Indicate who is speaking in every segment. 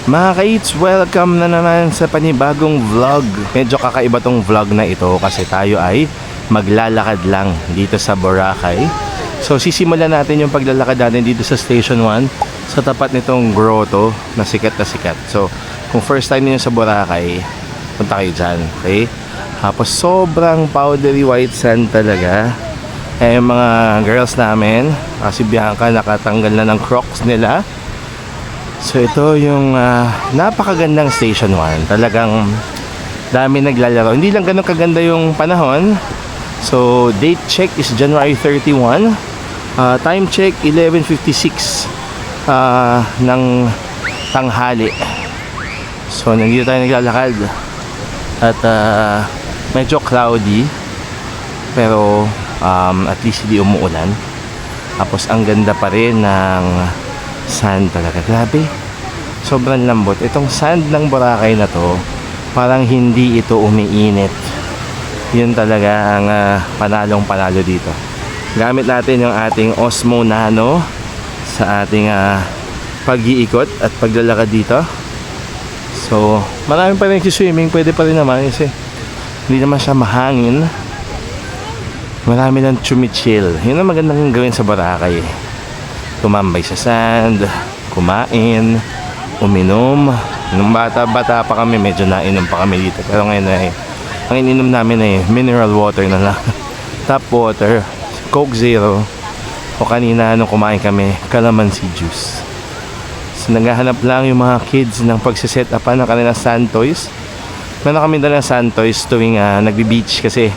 Speaker 1: Mga ka-eats, welcome na naman sa panibagong vlog. Medyo kakaiba tong vlog na ito kasi tayo ay maglalakad lang dito sa Boracay. So sisimulan natin yung paglalakad natin dito sa Station 1 sa tapat nitong grotto na sikat na sikat. So kung first time niyo sa Boracay, punta kayo dyan, okay? Tapos sobrang powdery white sand talaga. Eh yung mga girls namin, si Bianca nakatanggal na ng Crocs nila. So ito yung napakagandang Station 1. Talagang dami naglalaro. Hindi lang ganun kaganda yung panahon. So date check is January 31. Time check 11:56 ng tanghali. So nandito tayo naglalakad. At medyo cloudy. Pero at least hindi umuulan. Tapos ang ganda pa rin ng sand talaga. Grabe, sobrang lambot. Itong sand ng Boracay na to, parang hindi ito umiinit. Yun talaga ang panalong panalo dito. Gamit natin yung ating Osmo Nano sa ating pag-iikot at paglalakad dito. So marami pa rin swimming, pwede pa rin naman kasi hindi naman siya mahangin. Marami lang chumichill. Yun ang magandang gawin sa Boracay. Tumambay sa sand, kumain, uminom. Nung bata-bata pa kami, medyo nainom pa kami dito. Pero ngayon ay, ang ininom namin ay mineral water na lang. Tap water, Coke Zero. O kanina nung kumain kami, calamansi juice. So naghahanap lang yung mga kids ng pagsiset upan ng kanilang sand toys. Meron kami dalang sand toys tuwing nagbi-beach kasi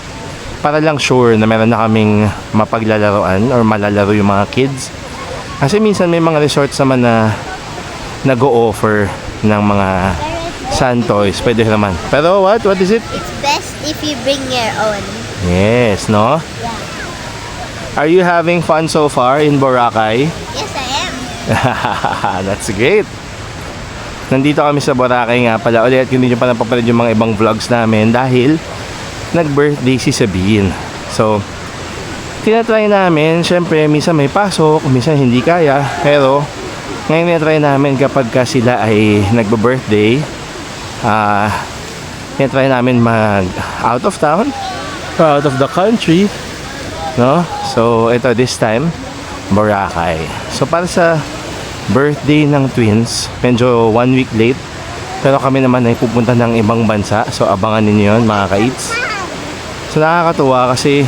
Speaker 1: para lang sure na meron na kaming mapaglalaroan or malalaro yung mga kids. Kasi minsan may mga resorts naman na nag-o-offer ng mga sand toys. Pwede naman. Pero what is it?
Speaker 2: It's best if you bring your own.
Speaker 1: Yes, no?
Speaker 2: Yeah.
Speaker 1: Are you having fun so far in Boracay?
Speaker 2: Yes, I am.
Speaker 1: That's great. Nandito kami sa Boracay nga pala ulit. Kung hindi nyo pa napapanood yung mga ibang vlogs namin dahil nag-birthday si Sabine. So tinatry namin, syempre minsan may pasok, minsan hindi kaya, pero ngayon tinatry namin kapag sila ay nagbe-birthday, tinatry namin mag out of town or out of the country, no? So ito this time Boracay. So para sa birthday ng twins, medyo 1 week late, pero kami naman ay pupunta ng ibang bansa, so abangan ninyo yun mga ka-eats. So nakakatuwa kasi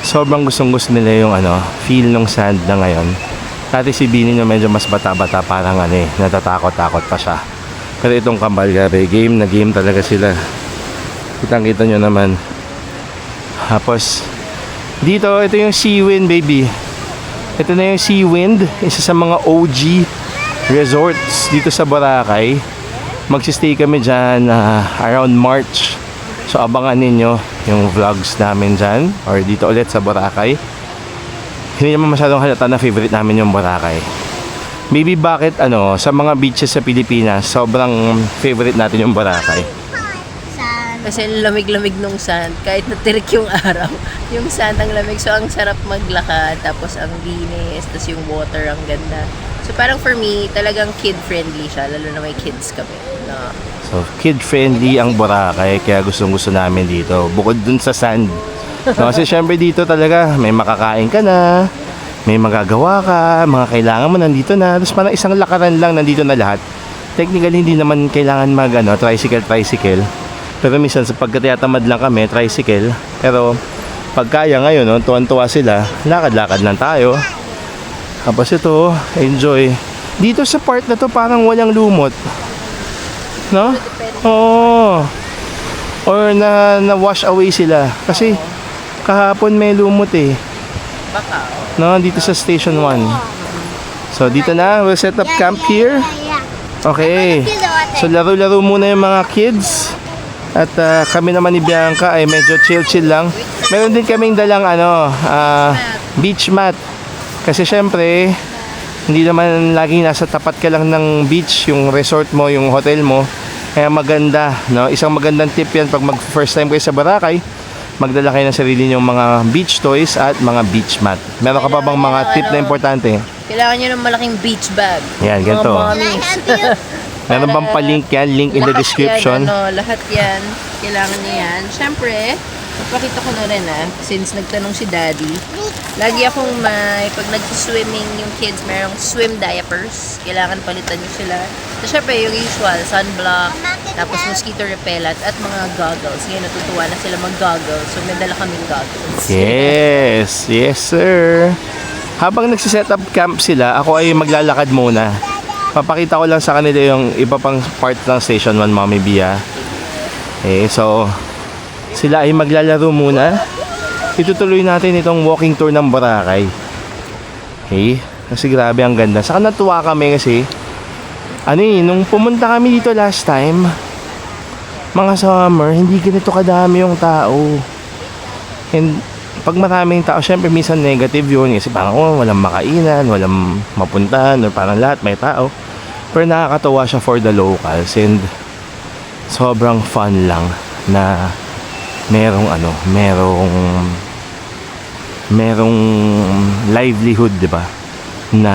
Speaker 1: sobrang gustong-gusto nila yung feel ng sand na ngayon. Dati si Bini nyo medyo mas bata-bata, parang natatakot-takot pa siya. Pero itong kambal, gabi, game na game talaga sila. Kitang-kita nyo naman. Tapos dito, ito yung Sea Wind, baby. Ito na yung Sea Wind, isa sa mga OG resorts dito sa Boracay. Magsistay kami dyan around March. So abangan ninyo yung vlogs namin dyan or dito ulit sa Boracay. Hindi naman masyadong halata na favorite namin yung Boracay. Maybe bakit sa mga beaches sa Pilipinas, sobrang favorite natin yung Boracay.
Speaker 3: Kasi lamig-lamig nung sand. Kahit natirik yung araw, yung sand ang lamig. So, ang sarap maglakad. Tapos, ang linis. Tapos, yung water, ang ganda. So, parang for me, talagang kid-friendly siya. Lalo na may kids kami. No?
Speaker 1: So, kid-friendly ang Boracay. Kaya gustong-gusto namin dito. Bukod dun sa sand. No, kasi syempre dito talaga, may makakain ka na. May magagawa ka. Mga kailangan mo nandito na. Tapos, parang isang lakaran lang nandito na lahat. Technically, hindi naman kailangan tricycle. Pero minsan sa pagkatatamad lang kami, tricycle. Pero pag kaya ngayon, tuwan-tuwa sila, lakad-lakad lang tayo. Tapos ito, enjoy. Dito sa part na to parang walang lumot. No? Oo. Or na-wash away sila. Kasi kahapon may lumot eh.
Speaker 3: Baka.
Speaker 1: No, dito sa Station 1. So dito na, we'll set up camp here. Okay. So laro-laro muna yung mga kids. At kami naman ni Bianca ay medyo chill-chill lang. Meron din kaming dalang beach mat. Kasi syempre, hindi naman laging nasa tapat ka lang ng beach, yung resort mo, yung hotel mo. Kaya maganda, no? Isang magandang tip yan pag first time kayo sa Boracay. magdala kayo ng sarili nyong mga beach toys at mga beach mat. Meron ka pa bang mga tip na importante?
Speaker 3: Kailangan nyo ng malaking beach bag.
Speaker 1: Yan,
Speaker 3: Mga
Speaker 1: ganito.
Speaker 3: mommies.
Speaker 1: Meron bang pa-link yan? Link in the
Speaker 3: Lahat
Speaker 1: description.
Speaker 3: Yan, lahat yan. Kailangan nyo yan. Siyempre, papakita ko na rin since nagtanong si Daddy. Lagi akong pag nag-swimming yung kids, merong swim diapers. Kailangan palitan nyo sila. So, syempre, yung usual, sunblock, tapos mosquito repellent, at mga goggles. Ngayon, natutuwa na sila mag-goggles. So, may dala kaming goggles.
Speaker 1: Yes, yes sir. Habang nagsiset up camp sila, ako ay maglalakad muna. Papakita ko lang sa kanila yung iba pang part ng Station 1, Mommy Bia. So, sila ay maglalaro muna. Itutuloy natin itong walking tour ng Boracay. Kasi grabe ang ganda. Saka natuwa kami kasi, nung pumunta kami dito last time, mga summer, hindi ganito kadami yung tao. And pag maraming tao, syempre minsan negative yun kasi parang walang makainan, walang mapuntahan, or parang lahat may tao. Pero nakakatawa siya for the locals and sobrang fun lang na merong livelihood, 'di ba? Na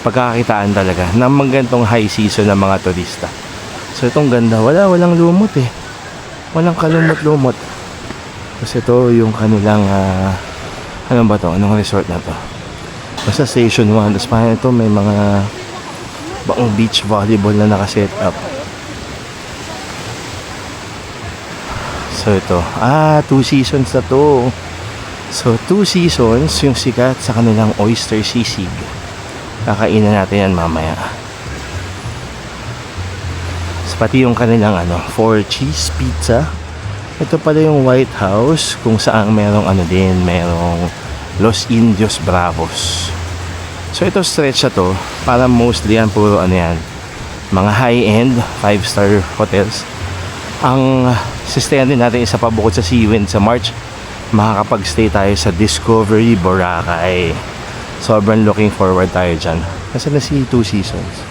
Speaker 1: pagkakakitaan talaga ng magandang high season ng mga turista. So itong ganda, walang lumot eh. Walang kalumot-lumot. Kasi ito yung kanilang ano ba to? Anong resort na to? Basta Station 1. Tapos parang ito may mga baong beach volleyball na nakaset up. So ito, 2 seasons na to. So 2 seasons yung sikat sa kanilang oyster sisig. Kakainin natin yan mamaya. So, pati yung kanilang 4 cheese pizza. Ito pala yung White House kung saan merong merong Los Indios Bravos. So ito stretch na to, para mostly yan puro mga high-end 5-star hotels. Ang sistayan din natin isa pa bukod sa Seawind sa March, makakapag-stay tayo sa Discovery Boracay. Sobrang looking forward tayo dyan. Kasi na si 2 Seasons.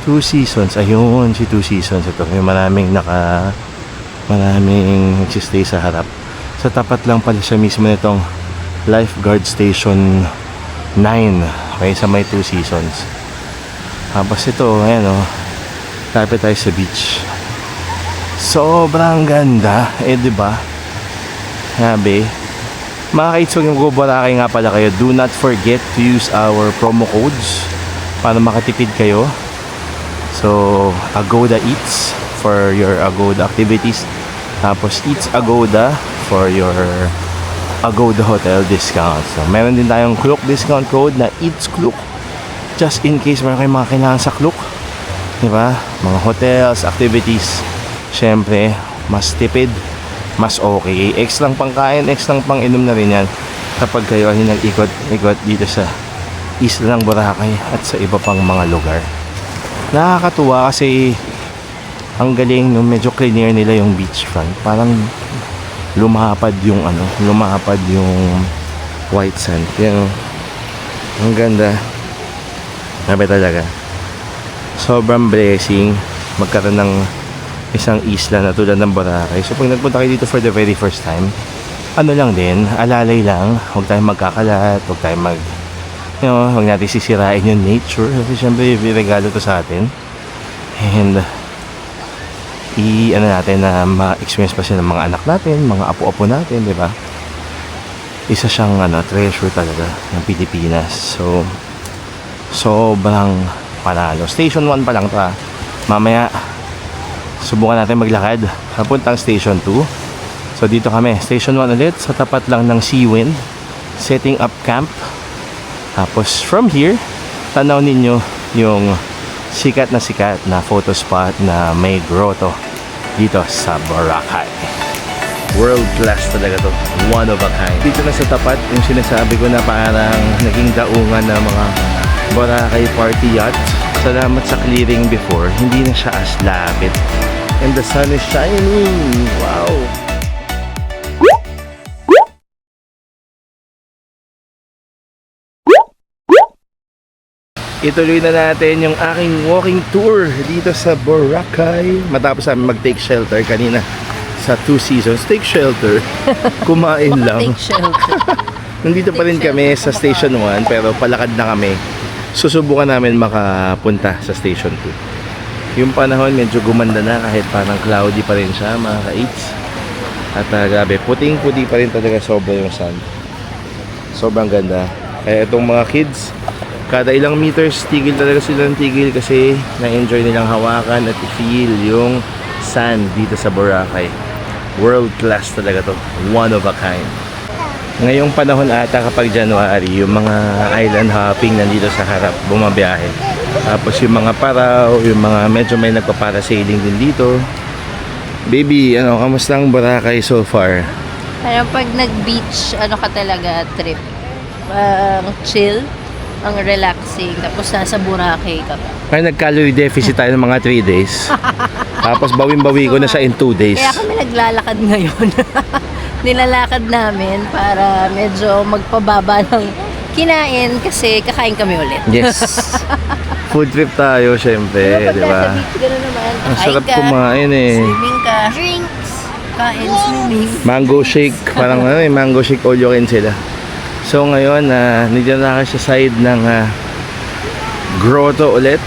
Speaker 1: 2 Seasons, ayun si 2 Seasons. Ito yung maraming nagsistay sa harap. Sa tapat lang pala siya mismo nitong Lifeguard Station 9. Okay, sa may 2 Seasons. Tapos ito, ayan lapit tayo sa beach. Sobrang ganda. Diba? Sabi, mga kaits, huwag yung Boracay nga pala kayo. Do not forget to use our promo codes para makatipid kayo. So, Agoda Eats for your Agoda activities. Tapos, Eats Agoda for your Agoda Hotel discount. So, meron din tayong Klook discount code na Eats Klook. Just in case meron kayong mga kailangan sa Klook. Diba? Mga hotels, activities. Siyempre, mas tipid, mas okay. Extra pangkain, extra pang inom na rin yan kapag kayo ay nag-ikot-ikot dito sa isla ng Boracay at sa iba pang mga lugar. Nakakatuwa kasi ang galing nung medyo cleaner nila yung beachfront. Parang lumapad yung white sand. Yan, ang ganda. Sabi talaga. Sobrang blessing magkaroon ng isang isla na tulad ng Boracay. So pag nagpunta kayo dito for the very first time, lang din, alalay lang, huwag tayong magkakalat, huwag tayong huwag natin sisirain yung nature kasi syempre regalo to sa atin. And natin na ma-experience pa siya ng mga anak natin, mga apo-apo natin, di ba? Isa siyang treasure talaga ng Pilipinas. So sobrang panalo. Station 1 pa lang to. Mamaya subukan natin maglakad papuntang Station 2. So dito kami, Station 1 ulit, sa tapat lang ng Seawind, setting up camp. Tapos from here, tanaw ninyo yung sikat na photo spot na may grotto dito sa Boracay. World class talaga to, one of a kind. Dito na sa tapat, yung sinasabi ko na parang naging daungan ng mga Boracay party yacht. Salamat sa clearing before, hindi na siya as lapit. And the sun is shining. Wow! Ituloy na natin yung aking walking tour dito sa Boracay. Matapos namin mag-take shelter kanina sa Two Seasons, take shelter. Kumain lang.
Speaker 3: Take shelter.
Speaker 1: Nandito pa rin kami sa Station 1 pero palakad na kami. Susubukan namin makapunta sa Station 2. Yung panahon medyo gumanda na kahit parang cloudy pa rin siya mga ka-8s. At grabe, puting-puti pa rin talaga sobra yung sun. Sobrang ganda. Kaya itong mga kids, kada ilang meters tigil talaga sila ng tigil kasi na-enjoy nilang hawakan at i-feel yung sand dito sa Boracay. World class talaga to. One of a kind. Ngayong panahon ata kapag January, yung mga island hopping nandito sa harap, bumabiyahe. Tapos yung mga paraw, yung mga medyo may nagpa-parasailing din dito. Baby, kamusta ang Boracay so far?
Speaker 3: Parang pag nag-beach, ka talaga, trip. Chill, ang relaxing, tapos nasa Boracay ka pa.
Speaker 1: Kaya nag-calorie deficit tayo ng mga 3 days. Tapos bawin-bawi ko na siya in 2 days.
Speaker 3: Kaya kami naglalakad ngayon. Nilalakad namin para medyo magpababa ng kinain kasi kakain kami ulit.
Speaker 1: Yes. Food trip tayo, syempre, di ba?
Speaker 3: Sa beach, gano'n naman.
Speaker 1: Ang
Speaker 3: Kakain
Speaker 1: sarap
Speaker 3: ka,
Speaker 1: kumain eh.
Speaker 3: swimming ka, drinks, kain, swimming.
Speaker 1: Mango shake, parang mango shake all you can sila. So ngayon, nandito na ako sa side ng grotto ulit.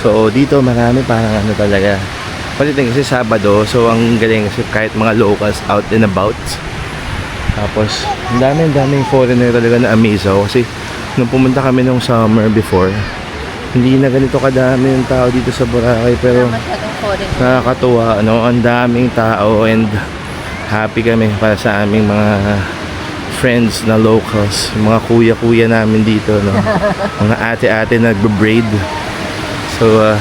Speaker 1: So dito marami parang talaga. Palitin kasi Sabado, so ang galing kasi kahit mga locals out and about. Tapos, ang daming foreigner talaga na amaze ako kasi nung pumunta kami nung summer before, hindi na ganito kadami yung tao dito sa Boracay pero nakakatuwa, ang daming tao and happy kami para sa aming mga friends na locals, mga kuya-kuya namin dito, mga ate-ate na nagbe-braid. So,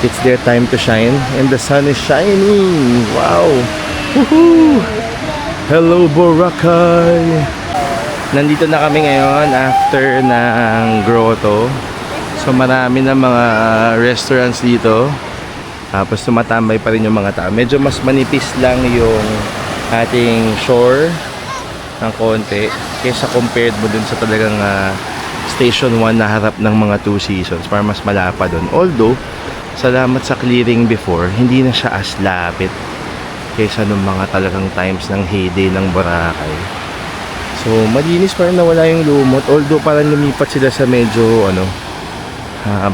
Speaker 1: it's their time to shine and the sun is shining. Wow! Woohoo! Hello Boracay! Nandito na kami ngayon after ng grotto. So marami na mga restaurants dito. Tapos tumatambay pa rin yung mga tao. Medyo mas manipis lang yung ating shore ng konti kaysa compared mo dun sa talagang Station 1 na harap ng mga Two Seasons. Para mas malapa dun. Although, salamat sa clearing before, hindi na siya as lapit kaysa nung mga talagang times ng heyday ng Boracay. So, malinis pa rin, nawala yung lumot. Although, parang lumipat sila sa medyo,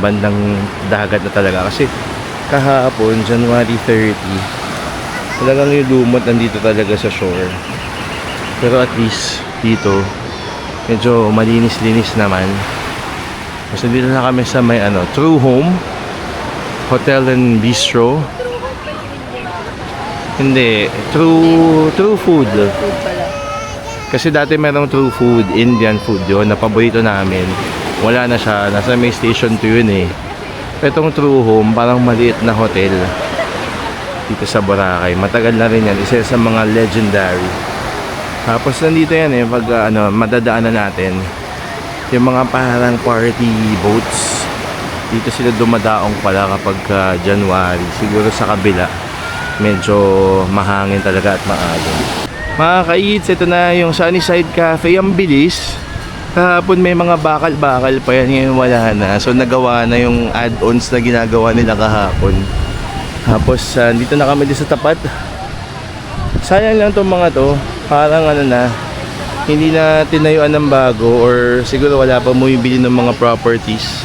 Speaker 1: bandang dagat na talaga. Kasi, kahapon, January 30, talagang yung lumot nandito talaga sa shore. Pero at least, dito, medyo malinis-linis naman. Kasi dito na kami sa may, True Home Hotel and Bistro. Hindi, True Food. Kasi dati merong True Food, Indian food yun, na paborito namin. Wala na siya, nasa may Station 2 yun eh. Itong True Home, parang maliit na hotel dito sa Boracay. Matagal na rin yan, isa sa mga legendary. Tapos nandito yan pag madadaanan natin yung mga parang party boats. Dito sila dumadaong pala kapag January. Siguro sa kabila medyo mahangin talaga at maagong. Mga ka-eats, ito na yung Sunnyside Cafe. Ang bilis. Kahapon may mga bakal-bakal pa yan, ngayon wala na. So nagawa na yung add-ons na ginagawa nila kahapon. Tapos dito na kami dito sa tapat. Sayang lang tong mga to. Parang hindi na tinayuan ng bago or siguro wala pa bumibili ng mga properties.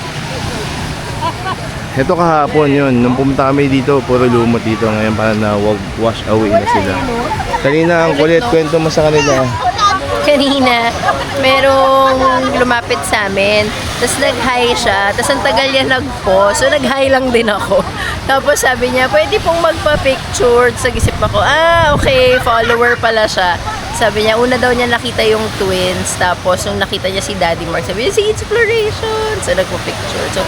Speaker 1: Ito kahapon yun, nung pumunta kami dito, puro lumot dito. Ngayon parang na-wash away na sila. Kanina ang kulit, kwento mo sa kanila.
Speaker 3: Kanina, merong lumapit sa amin. Tapos nag-hi siya. Tapos ang tagal niya nag-pause. So nag-hi lang din ako. Tapos sabi niya, pwede pong magpa-picture. Tapos nag-isip ako, okay, follower pala siya. Sabi niya, una daw niya nakita yung twins. Tapos nung nakita niya si Daddy Mark, sabi niya, si Exploration. So nagpa-picture. So,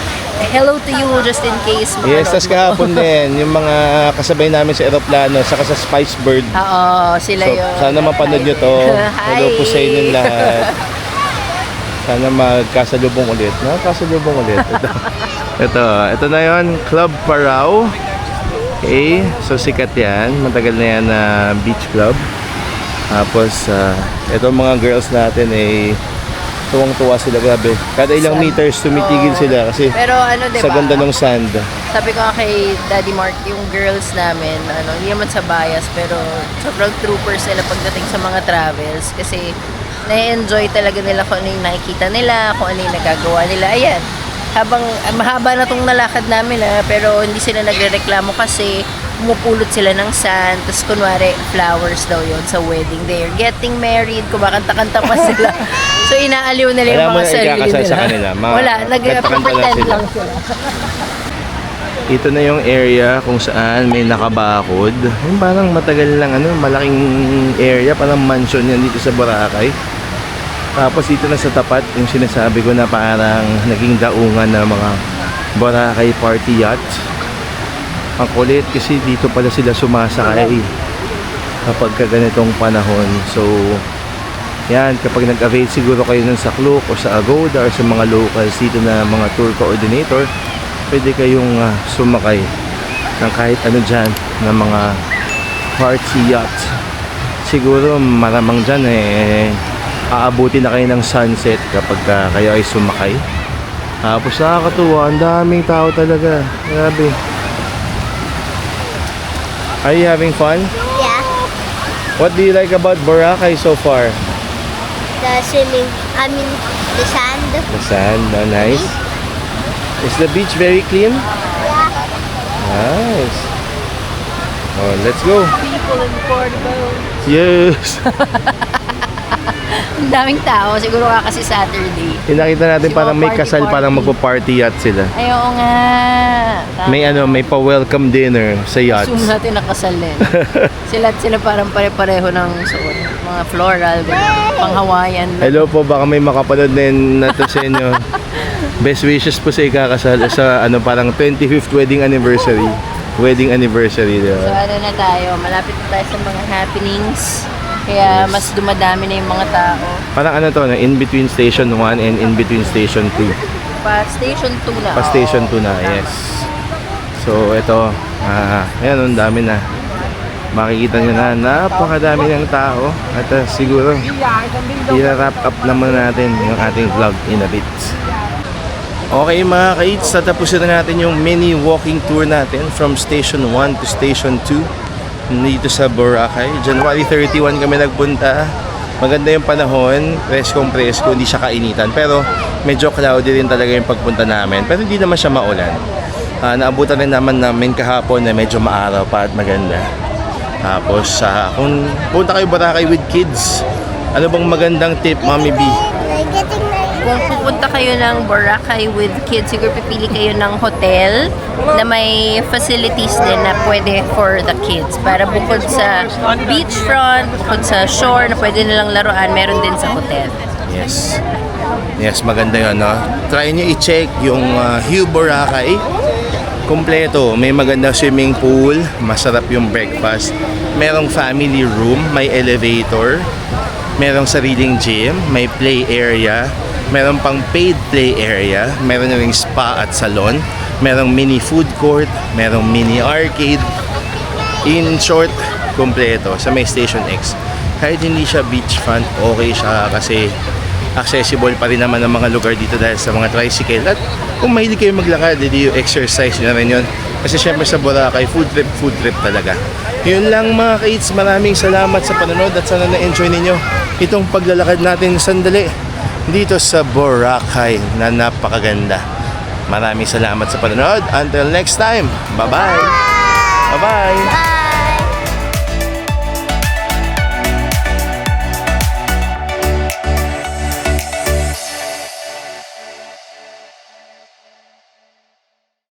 Speaker 3: hello to you just in case.
Speaker 1: Yes, tas kahapon din, yung mga kasabay namin sa aeroplano, saka sa Spice Bird.
Speaker 3: Oo, sila
Speaker 1: So,
Speaker 3: yun.
Speaker 1: sana mapanood nyo to. Hello po sa inyong lahat. Sana magkasalubong ulit. Kasalubong ulit. Ito na yon, Club Parao. Okay, so sikat yan. Matagal na yan na beach club. Tapos, ito mga girls natin Tuwang-tuwa sila, grabe. Kada ilang meters tumitigil sila kasi
Speaker 3: Pero ano, diba?
Speaker 1: sa ganda ng sand.
Speaker 3: Sabi ko nga kay Daddy Mark, yung girls namin, hindi naman sa bias, pero sobrang troopers sila pagdating sa mga travels kasi na-enjoy talaga nila kung ano yung nakikita nila, kung ano yung nagagawa nila. Ayan, habang mahaba na tong nalakad namin pero hindi sila nagrereklamo kasi pumupulot sila ng sand, tapos kunwari flowers daw yon sa wedding. They're getting married, kumakanta-kanta pa sila. So inaaliw nila yung
Speaker 1: Wala mo
Speaker 3: mga
Speaker 1: na
Speaker 3: sarili
Speaker 1: ikakasal
Speaker 3: nila.
Speaker 1: sa kanila.
Speaker 3: Wala,
Speaker 1: Nagpakanta lang
Speaker 3: nag-pretend
Speaker 1: sila.
Speaker 3: lang sila.
Speaker 1: Ito na yung area kung saan may nakabakod. Yung parang matagal lang, malaking area, parang mansion yan dito sa Boracay. Tapos dito na sa tapat, yung sinasabi ko na parang naging daungan ng mga Boracay party yacht. Ang kulit kasi dito pala sila sumasakay kapag ganitong panahon. So, yan, kapag nag-avail siguro kayo nun sa Klook o sa Agoda or sa mga locals dito na mga tour coordinator, pwede kayong sumakay ng kahit ano dyan ng mga party yacht. Siguro maramang dyan aabuti na kayo ng sunset kapag kayo ay sumakay. Tapos nakakatuwa, ang daming tao talaga, grabe. Are you having fun?
Speaker 2: Yeah.
Speaker 1: What do you like about Boracay so far?
Speaker 2: The swimming, I mean, the sand.
Speaker 1: The sand, nice. Is the beach very clean?
Speaker 2: Yeah.
Speaker 1: Nice. Oh, let's go.
Speaker 3: People in Portugal.
Speaker 1: Yes.
Speaker 3: Ang daming tao, siguro nga kasi Saturday.
Speaker 1: Pinakita natin
Speaker 3: Si
Speaker 1: parang
Speaker 3: mga
Speaker 1: may kasal,
Speaker 3: party-party.
Speaker 1: parang magpo-party yacht sila.
Speaker 3: Ay, oo nga.
Speaker 1: May pa-welcome dinner sa yachts.
Speaker 3: Assume natin nakasal din. sila parang pare-pareho ng suot. Mga floral, pang Hawaiian.
Speaker 1: Hello po, baka may makapanood din na to sa inyo. Best wishes po sa ikakasal sa parang 25th wedding anniversary. Wedding anniversary, di
Speaker 3: So
Speaker 1: ba?
Speaker 3: ano na tayo, malapit na tayo sa mga happenings. Kaya mas dumadami na yung mga tao.
Speaker 1: Parang in between station 1 and in between station 2.
Speaker 3: Pa station 2 na.
Speaker 1: Pa station 2 na, yes. So ito, ayan, ang dami na. Makikita nyo na, napakadami ng tao. At siguro, i-wrap up naman natin yung ating vlog in a bit. Okay mga ka-eats, tatapusin na natin yung mini walking tour natin from station 1 to station 2 dito sa Boracay. January 31 kami nagpunta. Maganda yung panahon, preskong presko, hindi siya kainitan. Pero medyo cloudy rin talaga yung pagpunta namin. Pero hindi naman siya maulan. Naabutan rin namin kahapon na medyo maaraw pa at maganda. Tapos kung punta kayo Boracay with kids, ano bang magandang tip, Mami B?
Speaker 3: Kung pupunta kayo ng Boracay with kids, siguro pipili kayo ng hotel na may facilities din na pwede for the kids. Para bukod sa beachfront, bukod sa shore na pwede nilang laruan, meron din sa hotel.
Speaker 1: Yes. Yes, maganda yun, no? Try nyo i-check yung Hue Boracay. Kompleto. May maganda swimming pool. Masarap yung breakfast. Merong family room. May elevator. Merong sariling gym. May play area. Meron pang paid play area. Meron na ring spa at salon. Merong mini food court. Merong mini arcade. In short, kompleto sa may Station X. Kahit hindi siya beachfront, okay siya kasi accessible pa rin naman ang mga lugar dito dahil sa mga tricycle. At kung mahilig kayo maglakad, hindi yung exercise nyo na rin yun. Kasi syempre sa Boracay, food trip talaga. Yun lang mga ka-eats, maraming salamat sa panonood at sana na-enjoy ninyo itong paglalakad natin sandali dito sa Boracay na napakaganda. Maraming salamat sa panonood. Until next time, bye-bye! Bye-bye!